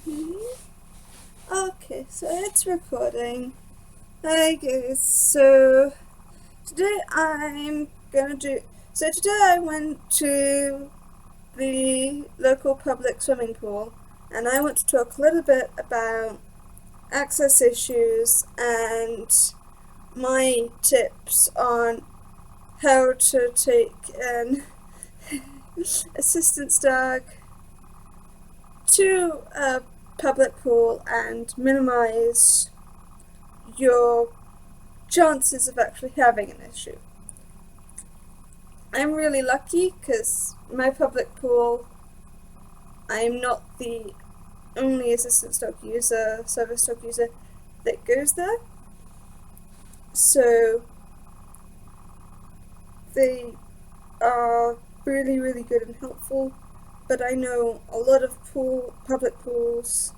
Okay, so it's recording. Hi guys, so today I'm gonna do. So today I went to the local public swimming pool and I want to talk a little bit about access issues and my tips on how to take an assistance dog to a public pool and minimize your chances of actually having an issue. I'm really lucky because my public pool, I'm not the only assistance dog user, service dog user that goes there. So they are really, really good and helpful. But I know a lot of public pools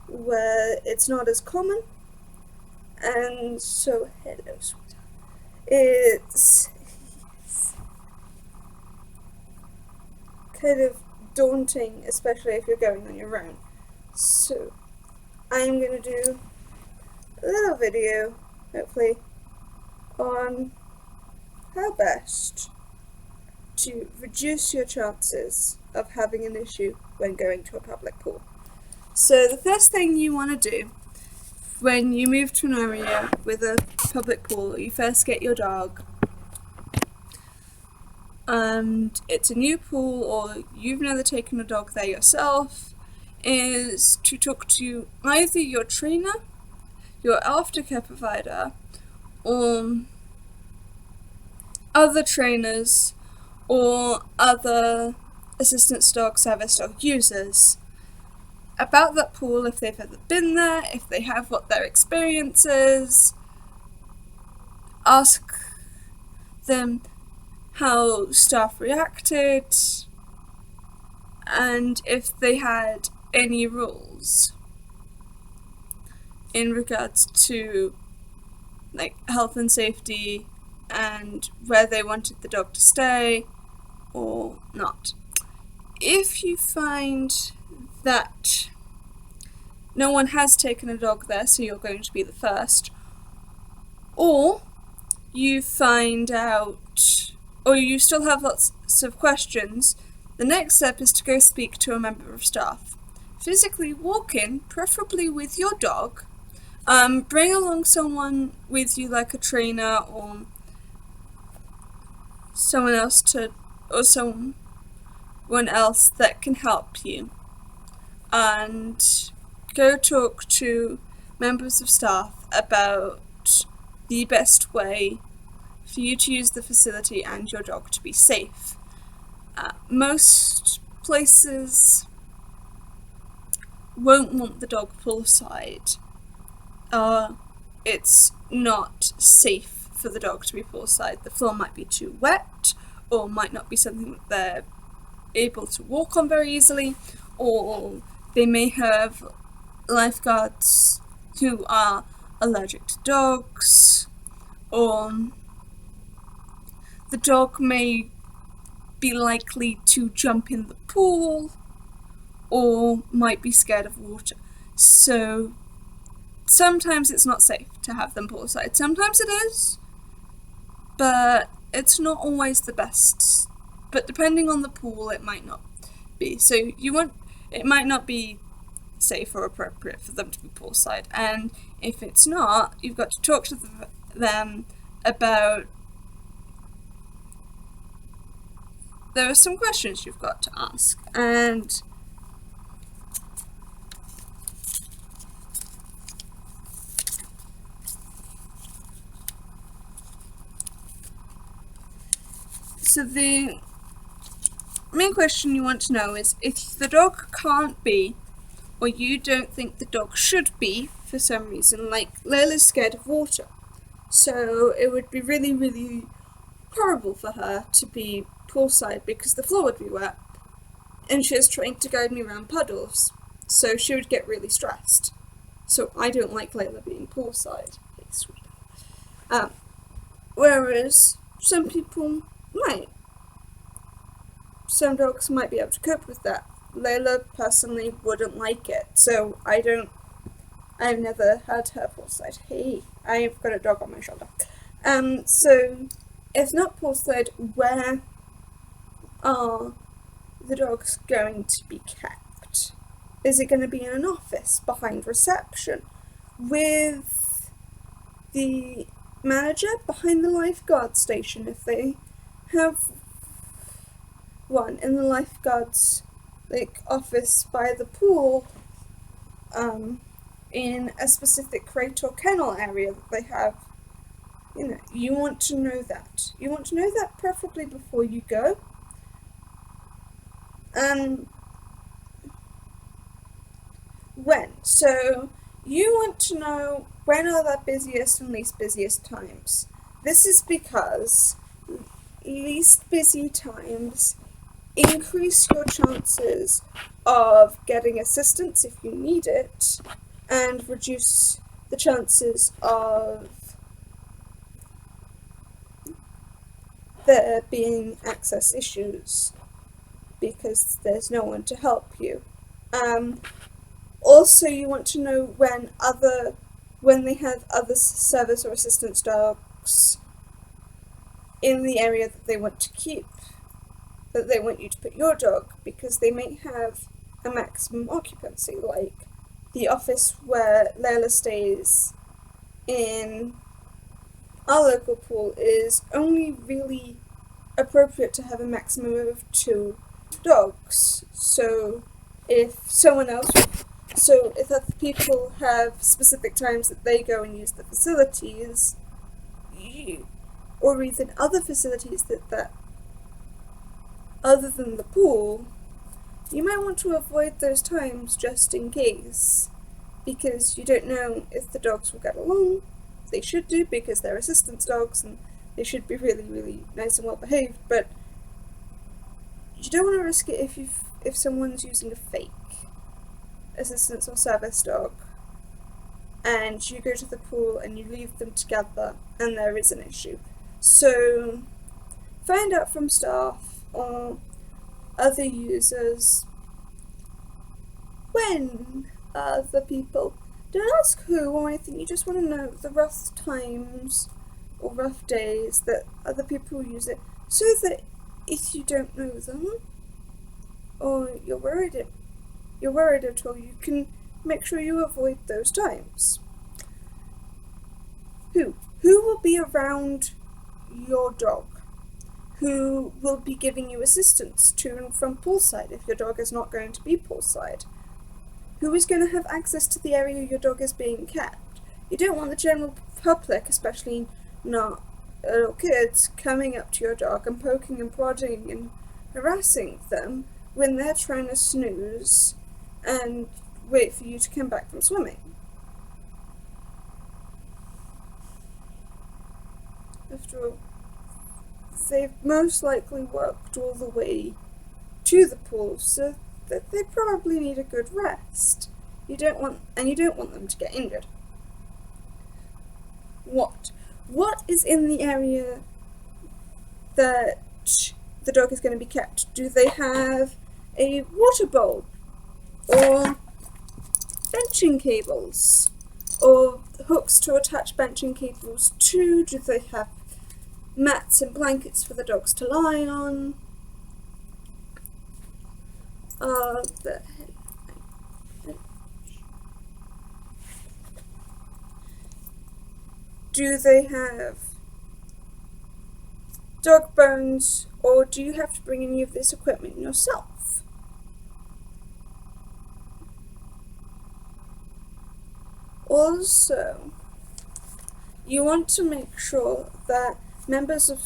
where it's not as common. And so, hello, sweetheart. It's kind of daunting, especially if you're going on your own. So, I'm gonna do a little video, hopefully, on how best to reduce your chances of having an issue when going to a public pool. So, the first thing you want to do when you move to an area with a public pool, you first get your dog and it's a new pool or you've never taken a dog there yourself, is to talk to either your trainer, your aftercare provider, or other trainers or other assistance dog, service dog users about that pool, if they've ever been there, if they have, what their experience is. Ask them how staff reacted and if they had any rules in regards to like health and safety and where they wanted the dog to stay or not. If you find that no one has taken a dog there, so you're going to be the first, or you find out, or you still have lots of questions, the next step is to go speak to a member of staff. Physically walk in, preferably with your dog. Bring along someone with you, like a trainer or someone else that can help you, and go talk to members of staff about the best way for you to use the facility and your dog to be safe. Most places won't want the dog poolside. It's not safe for the dog to be poolside. The floor might be too wet, or might not be something that they're able to walk on very easily, or they may have lifeguards who are allergic to dogs, or the dog may be likely to jump in the pool, or might be scared of water. So sometimes it's not safe to have them poolside. Sometimes it is, but it's not always the best. But depending on the pool, it might not be. So it might not be safe or appropriate for them to be poolside. And if it's not, you've got to talk to them about. There are some questions you've got to ask, and so the main question you want to know is if the dog can't be, or you don't think the dog should be for some reason, like Layla's scared of water, so it would be really, really horrible for her to be poolside because the floor would be wet and she was trying to guide me around puddles, so she would get really stressed. So I don't like Layla being poolside. Hey, sweetheart. Whereas some people might. Some dogs might be able to cope with that. Layla personally wouldn't like it, so I've never had her poolside. Hey, I've got a dog on my shoulder. So if not poolside, where are the dogs going to be kept? Is it going to be in an office behind reception with the manager behind the lifeguard station if they have one in the lifeguard's office by the pool, in a specific crate or kennel area that they have? You want to know that. You want to know that preferably before you go. When? So you want to know when are the busiest and least busiest times. This is because least busy times increase your chances of getting assistance if you need it, and reduce the chances of there being access issues because there's no one to help you. Also, you want to know when they have other service or assistance dogs in the area that they want to keep, that they want you to put your dog, because they may have a maximum occupancy, like the office where Layla stays in our local pool is only really appropriate to have a maximum of 2 dogs. So if other people have specific times that they go and use the facilities, or even other facilities that other than the pool, you might want to avoid those times just in case, because you don't know if the dogs will get along. They should do, because they're assistance dogs and they should be really, really nice and well behaved, but you don't want to risk it if someone's using a fake assistance or service dog and you go to the pool and you leave them together and there is an issue. So find out from staff or other users when other people, don't ask who or anything, you just want to know the rough times or rough days that other people use it, so that if you don't know them or you're worried at all, you can make sure you avoid those times. Who will be around your dog? Who will be giving you assistance to and from poolside if your dog is not going to be poolside? Who is going to have access to the area your dog is being kept? You don't want the general public, especially not little kids, coming up to your dog and poking and prodding and harassing them when they're trying to snooze and wait for you to come back from swimming. After all, they've most likely walked all the way to the pool, so that they probably need a good rest. You don't want them to get injured. What is in the area that the dog is going to be kept? Do they have a water bowl or benching cables or hooks to attach benching cables to? Do they have mats and blankets for the dogs to lie on? Do they have dog bones, or do you have to bring any of this equipment yourself? Also, you want to make sure that members of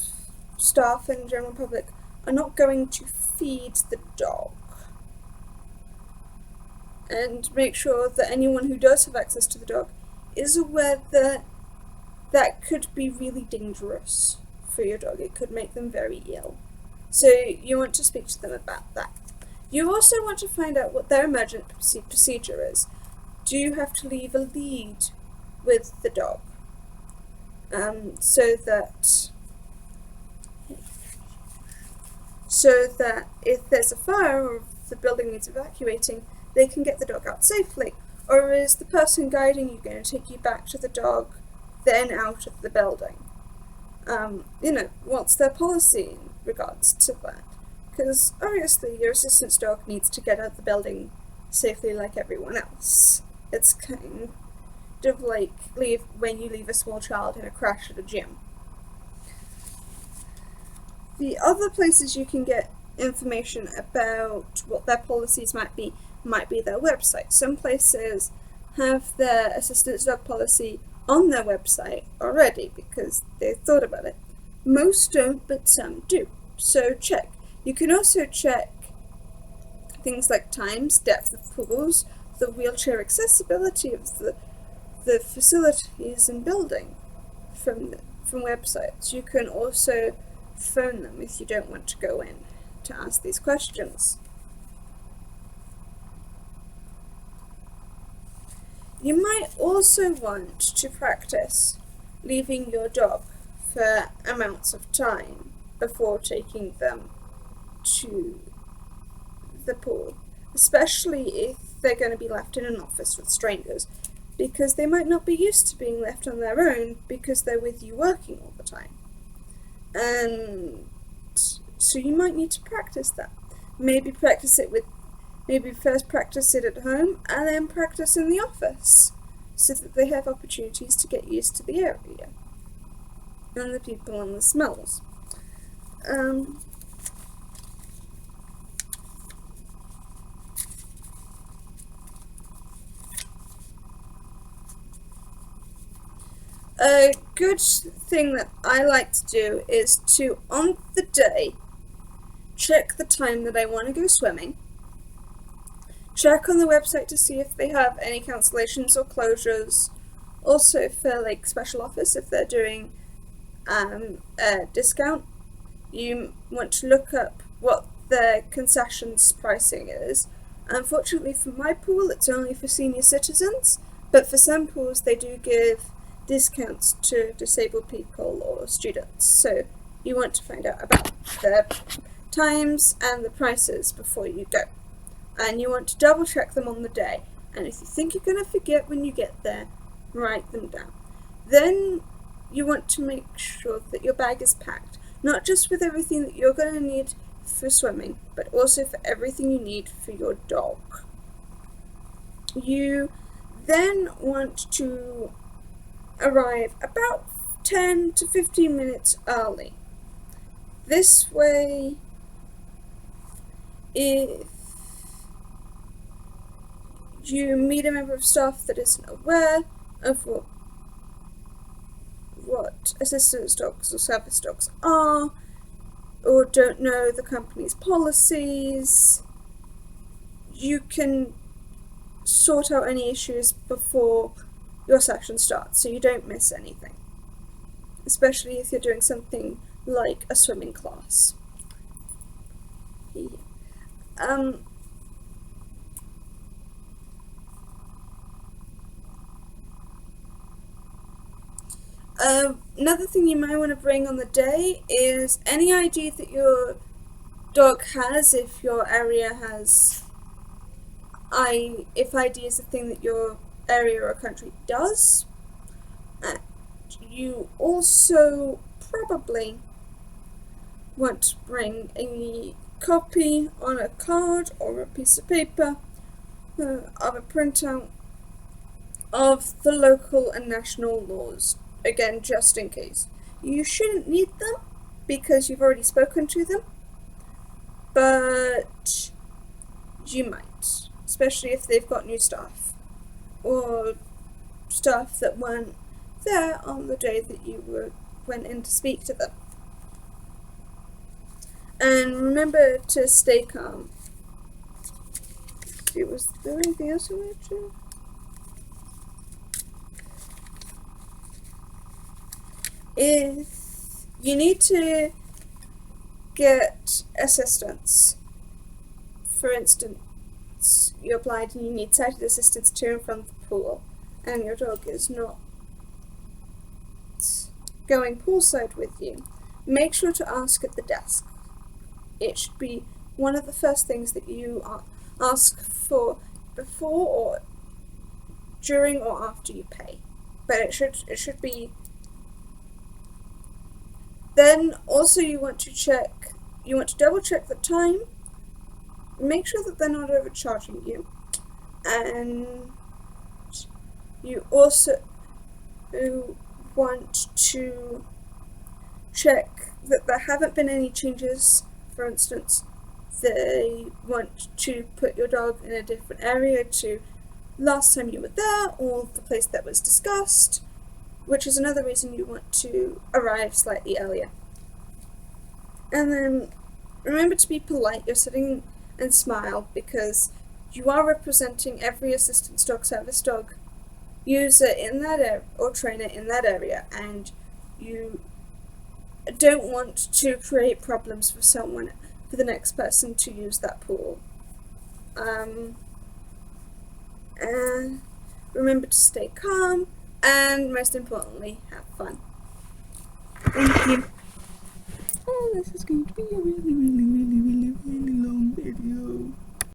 staff and general public are not going to feed the dog, and make sure that anyone who does have access to the dog is aware that that could be really dangerous for your dog. It could make them very ill. So you want to speak to them about that. You also want to find out what their emergency procedure is. Do you have to leave a lead with the dog? So that if there's a fire or if the building needs evacuating, they can get the dog out safely? Or is the person guiding you going to take you back to the dog, then out of the building? What's their policy in regards to that? Because obviously your assistance dog needs to get out of the building safely like everyone else. It's kind of like when you leave a small child in a crash at a gym. The other places you can get information about what their policies might be their website. Some places have their assistance dog policy on their website already because they've thought about it. Most don't, but some do. So check. You can also check things like times, depth of pools, the wheelchair accessibility of the facilities and building from websites. You can also phone them if you don't want to go in to ask these questions. You might also want to practice leaving your dog for amounts of time before taking them to the pool, especially if they're going to be left in an office with strangers, because they might not be used to being left on their own because they're with you working all the time. And so you might need to practice that. Maybe first practice it at home and then practice in the office so that they have opportunities to get used to the area and the people and the smells. A good thing that I like to do is to, on the day, check the time that I want to go swimming, check on the website to see if they have any cancellations or closures, also for like special offers if they're doing a discount. You want to look up what their concessions pricing is. Unfortunately for my pool it's only for senior citizens, but for some pools they do give discounts to disabled people or students, so you want to find out about the times and the prices before you go, and you want to double check them on the day, and if you think you're going to forget when you get there, write them down. Then you want to make sure that your bag is packed, not just with everything that you're going to need for swimming, but also for everything you need for your dog. You then want to arrive about 10 to 15 minutes early. This way, if you meet a member of staff that isn't aware of what assistance dogs or service dogs are, or don't know the company's policies, you can sort out any issues before your session starts so you don't miss anything, especially if you're doing something like a swimming class. Another thing you might want to bring on the day is any ID that your dog has, if your area has if ID is a thing that your area or country does. You also probably want to bring a copy on a card or a piece of paper of a printout of the local and national laws, again just in case. You shouldn't need them because you've already spoken to them, but you might, especially if they've got new staff or staff that weren't there on the day that you went in to speak to them. And remember to stay calm. Was there anything else I wanted to? If you need to get assistance, for instance, you applied and you need sighted assistance to and from the pool, and your dog is not going poolside with you, make sure to ask at the desk. It should be one of the first things that you ask for before or during or after you pay. But it should be. Then also you want to double check the time, make sure that they're not overcharging you, and you also want to check that there haven't been any changes. For instance, they want to put your dog in a different area to last time you were there, or the place that was discussed, which is another reason you want to arrive slightly earlier. And then remember to be polite. You're sitting and smile because you are representing every assistance dog service dog user in that area or trainer in that area, and you don't want to create problems for the next person to use that pool. And remember to stay calm, and most importantly, have fun. Thank you. Oh, this is going to be a really, really